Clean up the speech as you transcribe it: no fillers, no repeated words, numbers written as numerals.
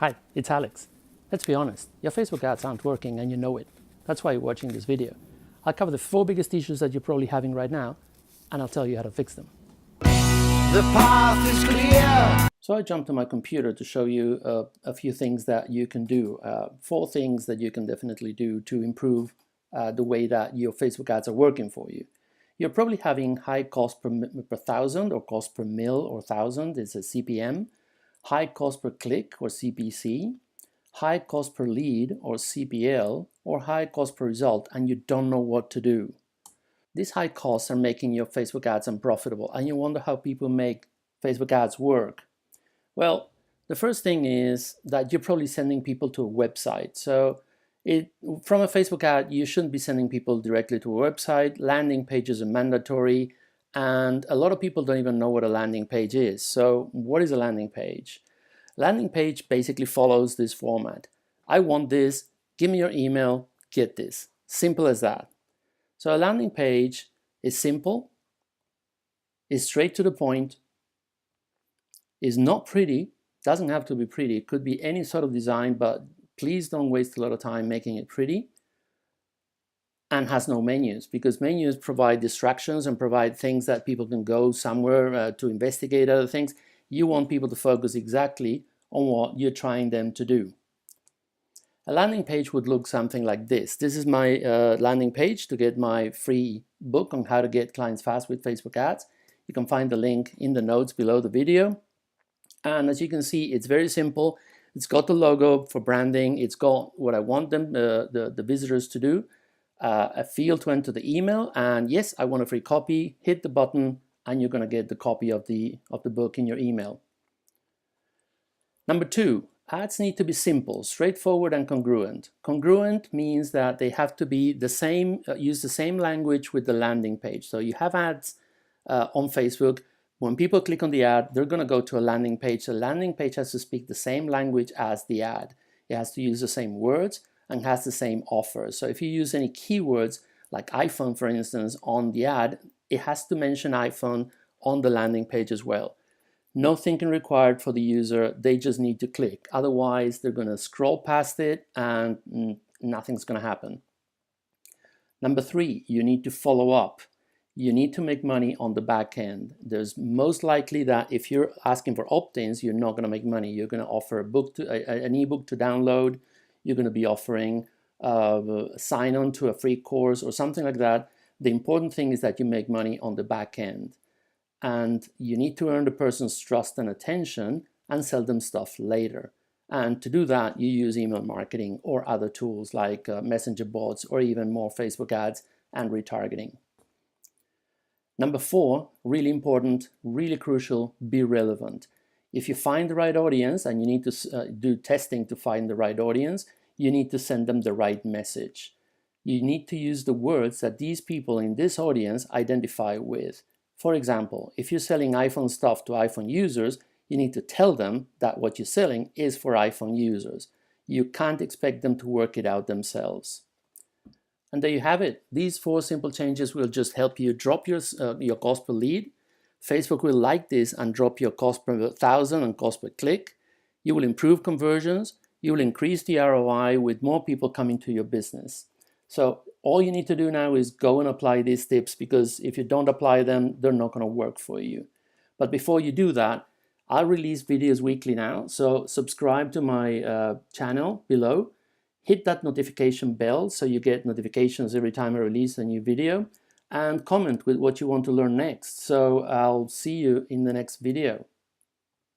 Hi, it's Alex. Let's be honest, your Facebook ads aren't working and you know it. That's why you're watching this video. I'll cover the 4 biggest issues that you're probably having right now, and I'll tell you how to fix them. The path is clear. So I jumped on my computer to show you a few things that you can do. 4 things that you can definitely do to improve the way that your Facebook ads are working for you. You're probably having high cost per thousand, or cost per mil or thousand, it's a CPM, high cost per click or CPC, high cost per lead or CPL, or high cost per result, and you don't know what to do. These high costs are making your Facebook ads unprofitable, and you wonder how people make Facebook ads work. Well, the first thing is that you're probably sending people to a website. So from a Facebook ad, you shouldn't be sending people directly to a website. Landing pages are mandatory, and a lot of people don't even know what a landing page is. So what is a landing page? Landing page basically follows this format. I want this, give me your email, get this. Simple as that. So a landing page is simple, is straight to the point, is not pretty, doesn't have to be pretty, it could be any sort of design, but please don't waste a lot of time making it pretty, and has no menus, because menus provide distractions and provide things that people can go somewhere to investigate other things. You want people to focus exactly on what you're trying them to do. A landing page would look something like this. This is my landing page to get my free book on how to get clients fast with Facebook ads. You can find the link in the notes below the video. And as you can see, it's very simple. It's got the logo for branding. It's got what I want them, the visitors to do, a field to enter the email. And yes, I want a free copy. Hit the button and you're going to get the copy of the book in your email. Number 2, ads need to be simple, straightforward, and congruent. Congruent means that they have to be the same, use the same language with the landing page. So you have ads on Facebook. When people click on the ad, they're going to go to a landing page. The landing page has to speak the same language as the ad. It has to use the same words and has the same offers. So if you use any keywords like iPhone, for instance, on the ad, it has to mention iPhone on the landing page as well. No thinking required for the user, they just need to click. Otherwise, they're going to scroll past it and nothing's going to happen. Number 3, you need to follow up. You need to make money on the back end. There's most likely that if you're asking for opt-ins, you're not going to make money. You're going to offer an ebook to download. You're going to be offering sign-on to a free course or something like that. The important thing is that you make money on the back end. And you need to earn the person's trust and attention and sell them stuff later. And to do that, you use email marketing or other tools like messenger bots or even more Facebook ads and retargeting. Number 4, really important, really crucial, be relevant. If you find the right audience and you need to do testing to find the right audience, you need to send them the right message. You need to use the words that these people in this audience identify with. For example, if you're selling iPhone stuff to iPhone users, you need to tell them that what you're selling is for iPhone users. You can't expect them to work it out themselves. And there you have it. These 4 simple changes will just help you drop your cost per lead. Facebook will like this and drop your cost per 1,000 and cost per click. You will improve conversions. You will increase the ROI with more people coming to your business. So all you need to do now is go and apply these tips, because if you don't apply them, they're not going to work for you. But before you do that, I'll release videos weekly now. So subscribe to my channel below. Hit that notification bell so you get notifications every time I release a new video. And comment with what you want to learn next. So I'll see you in the next video.